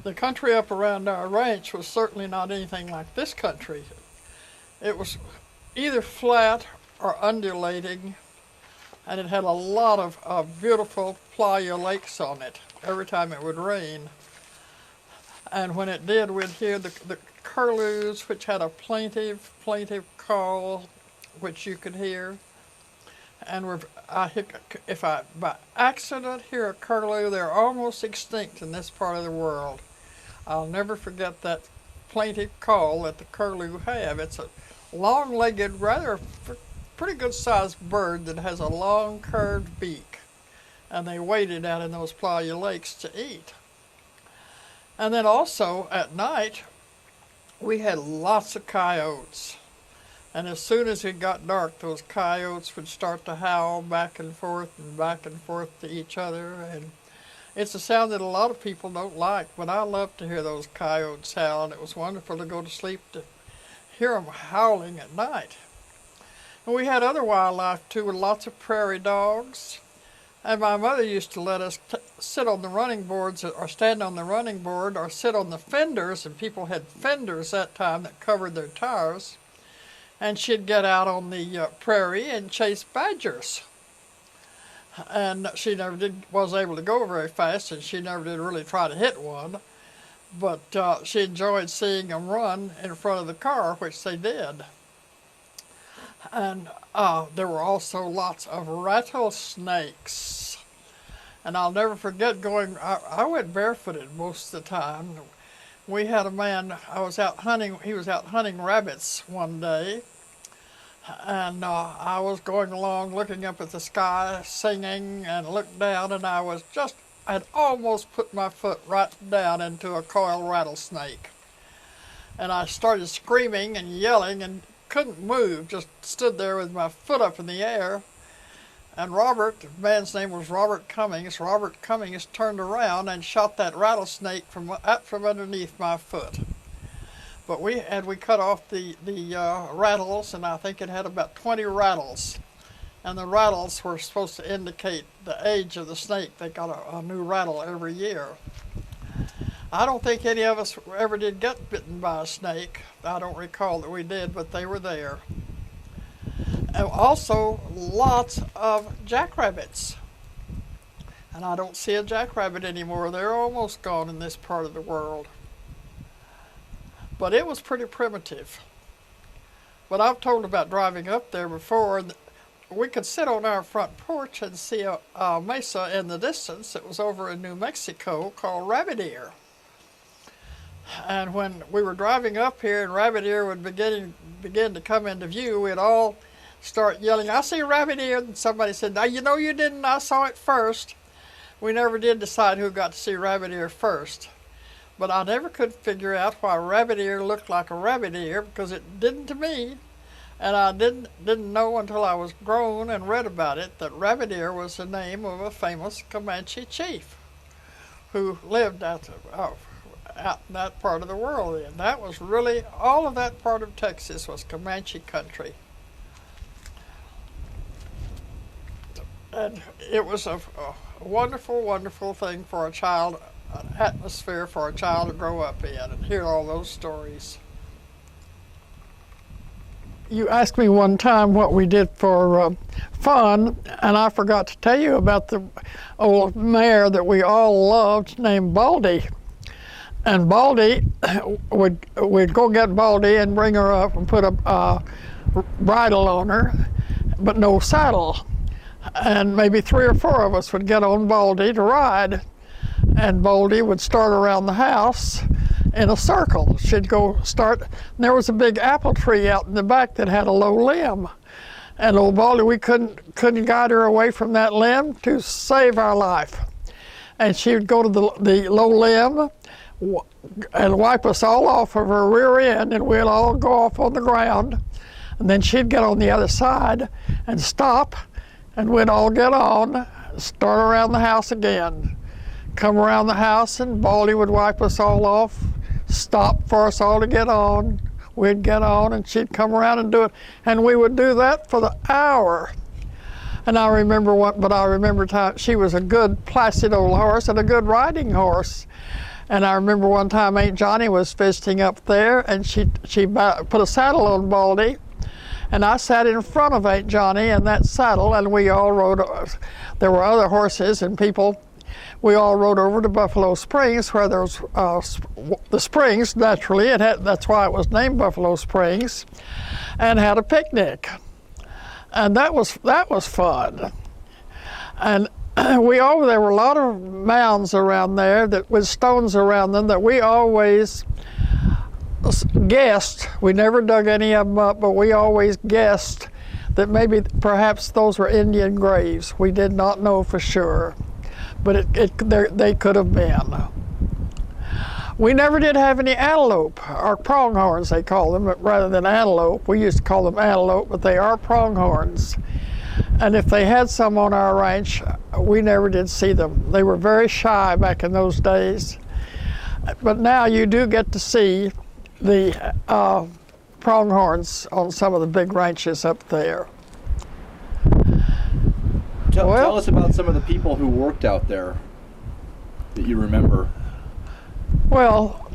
The country up around our ranch was certainly not anything like this country. It was either flat or undulating, and it had a lot of beautiful playa lakes on it every time it would rain. And when it did, we'd hear the curlews, which had a plaintive call, which you could hear. And if I by accident hear a curlew, they're almost extinct in this part of the world. I'll never forget that plaintive call that the curlew have. It's a long-legged, rather pretty good-sized bird that has a long curved beak, and they waded out in those playa lakes to eat. And then also at night, we had lots of coyotes. And as soon as it got dark, those coyotes would start to howl back and forth to each other. And it's a sound that a lot of people don't like, but I love to hear those coyotes howl, and it was wonderful to go to sleep to hear them howling at night. And we had other wildlife too, with lots of prairie dogs. And my mother used to let us sit on the running boards, or stand on the running board, or sit on the fenders, and people had fenders that time that covered their tires. And she'd get out on the prairie and chase badgers. And she never was able to go very fast, and she never did really try to hit one. But she enjoyed seeing them run in front of the car, which they did. And there were also lots of rattlesnakes. And I'll never forget I went barefooted most of the time. We had a man, he was out hunting rabbits one day, and I was going along looking up at the sky, singing, and looked down, and I'd almost put my foot right down into a coiled rattlesnake. And I started screaming and yelling and couldn't move, just stood there with my foot up in the air. And Robert, the man's name was Robert Cummings turned around and shot that rattlesnake from underneath my foot. But we cut off the rattles, and I think it had about 20 rattles. And the rattles were supposed to indicate the age of the snake. They got a new rattle every year. I don't think any of us ever did get bitten by a snake. I don't recall that we did, but they were there. And also lots of jackrabbits. And I don't see a jackrabbit anymore. They're almost gone in this part of the world. But it was pretty primitive. But I've told about driving up there before. We could sit on our front porch and see a mesa in the distance. It was over in New Mexico called Rabbit Ear. And when we were driving up here and Rabbit Ear would begin to come into view, we'd all start yelling, "I see Rabbit Ear," and somebody said, "Now you know you didn't, I saw it first." We never did decide who got to see Rabbit Ear first. But I never could figure out why Rabbit Ear looked like a rabbit ear, because it didn't to me. And I didn't know until I was grown and read about it that Rabbit Ear was the name of a famous Comanche chief who lived out in that part of the world. And that was really, all of that part of Texas was Comanche country. And it was a wonderful, wonderful thing for a child, an atmosphere for a child to grow up in and hear all those stories. You asked me one time what we did for fun, and I forgot to tell you about the old mare that we all loved named Baldy. And Baldy, we'd go get Baldy and bring her up and put a bridle on her, but no saddle. And maybe 3 or 4 of us would get on Baldy to ride. And Baldy would start around the house in a circle. She'd go start, and there was a big apple tree out in the back that had a low limb. And old Baldy, we couldn't guide her away from that limb to save our life. And she would go to the low limb and wipe us all off of her rear end, and we'd all go off on the ground. And then she'd get on the other side and stop, and we'd all get on, start around the house again. Come around the house, and Baldy would wipe us all off, stop for us all to get on. We'd get on, and she'd come around and do it. And we would do that for the hour. And I remember time she was a good placid old horse and a good riding horse. And I remember one time Aunt Johnny was visiting up there, and she put a saddle on Baldy, and I sat in front of Aunt Johnny in that saddle, and we all rode. There were other horses and people. We all rode over to Buffalo Springs, where there was the springs. Naturally, that's why it was named Buffalo Springs, and had a picnic, and that was fun. And there were a lot of mounds around there with stones around them that we always guessed. We never dug any of them up, but we always guessed that perhaps those were Indian graves. We did not know for sure, but they could have been. We never did have any antelope, or pronghorns they call them, rather than antelope. We used to call them antelope, but they are pronghorns. And if they had some on our ranch, we never did see them. They were very shy back in those days. But now you do get to see the pronghorns on some of the big ranches up there. Tell us about some of the people who worked out there that you remember. Well,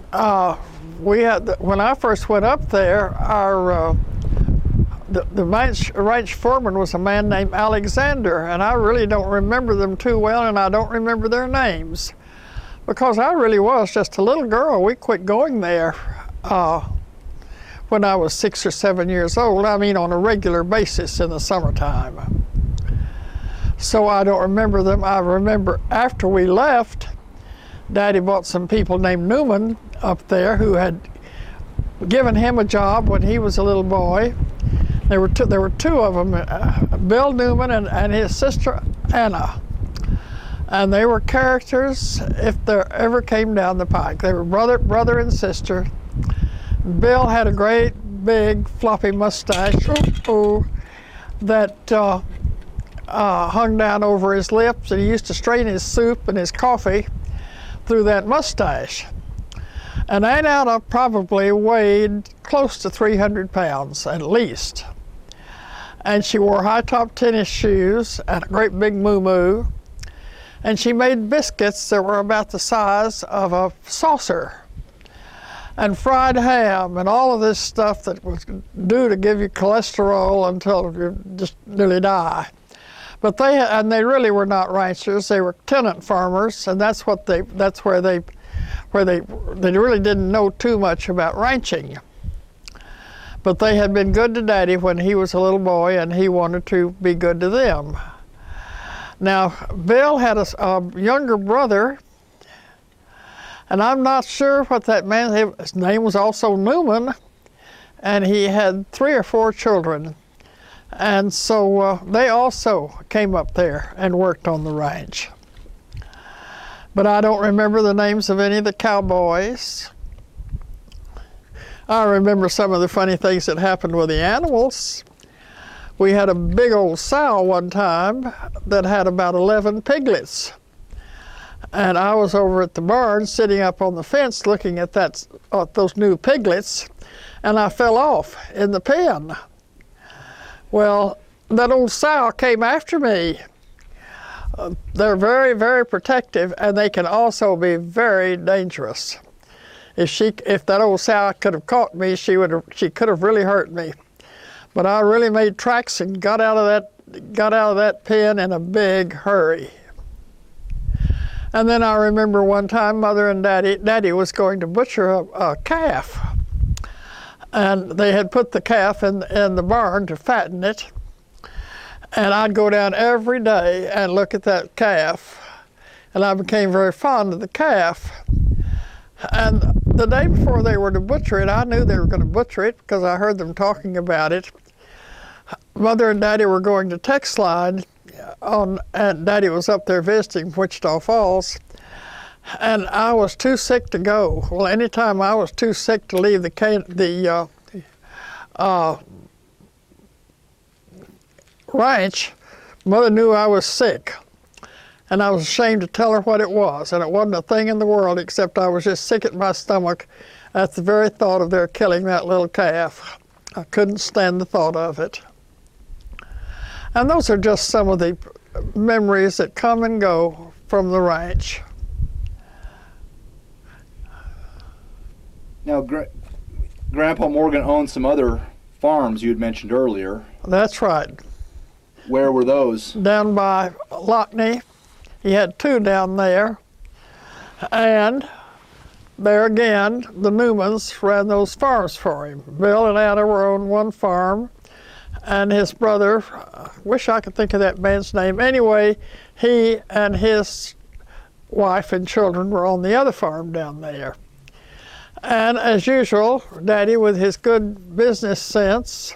when I first went up there, the ranch foreman was a man named Alexander, and I really don't remember them too well, and I don't remember their names, because I really was just a little girl. We quit going there when I was 6 or 7 years old. I mean, on a regular basis in the summertime. So I don't remember them. I remember after we left, Daddy bought some people named Newman up there who had given him a job when he was a little boy. There were two of them, Bill Newman and his sister Anna. And they were characters if there ever came down the pike. They were brother and sister. Bill had a great big floppy mustache that hung down over his lips, and he used to strain his soup and his coffee through that mustache. And Aunt Anna probably weighed close to 300 pounds at least. And she wore high-top tennis shoes and a great big moo-moo. And she made biscuits that were about the size of a saucer. And fried ham and all of this stuff that was due to give you cholesterol until you just nearly die. But they really were not ranchers. They were tenant farmers, and that's where they really didn't know too much about ranching. But they had been good to Daddy when he was a little boy, and he wanted to be good to them. Now, Bill had a younger brother, and I'm not sure what that man, his name was also Newman, and he had 3 or 4 children. And so they also came up there and worked on the ranch. But I don't remember the names of any of the cowboys. I remember some of the funny things that happened with the animals. We had a big old sow one time that had about 11 piglets. And I was over at the barn sitting up on the fence looking at those new piglets, and I fell off in the pen. Well, that old sow came after me. They're very, very protective, and they can also be very dangerous. If that old sow could have caught me, she could have really hurt me. But I really made tracks and got out of that pen in a big hurry. And then I remember one time Mother and Daddy was going to butcher a calf. And they had put the calf in the barn to fatten it. And I'd go down every day and look at that calf. And I became very fond of the calf. And the day before they were to butcher it, I knew they were going to butcher it because I heard them talking about it. Mother and Daddy were going to Texline, and Daddy was up there visiting Wichita Falls. And I was too sick to go. Well, anytime I was too sick to leave the ranch, Mother knew I was sick. And I was ashamed to tell her what it was. And it wasn't a thing in the world except I was just sick at my stomach at the very thought of their killing that little calf. I couldn't stand the thought of it. And those are just some of the memories that come and go from the ranch. Now, Grandpa Morgan owned some other farms you had mentioned earlier. That's right. Where were those? Down by Lockney. He had 2 down there. And there again, the Newmans ran those farms for him. Bill and Anna were on one farm, and his brother, wish I could think of that man's name. Anyway, he and his wife and children were on the other farm down there. And as usual, Daddy, with his good business sense,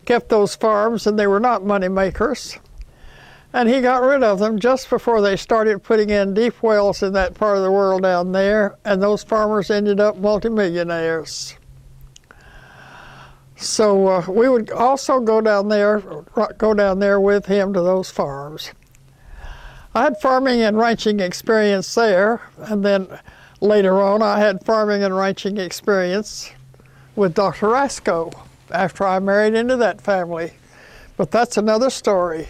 kept those farms, and they were not money makers. And he got rid of them just before they started putting in deep wells in that part of the world down there, and those farmers ended up multimillionaires. So we would also go down there with him to those farms. I had farming and ranching experience there, and then later on I had farming and ranching experience with Dr. Rasco after I married into that family. But that's another story.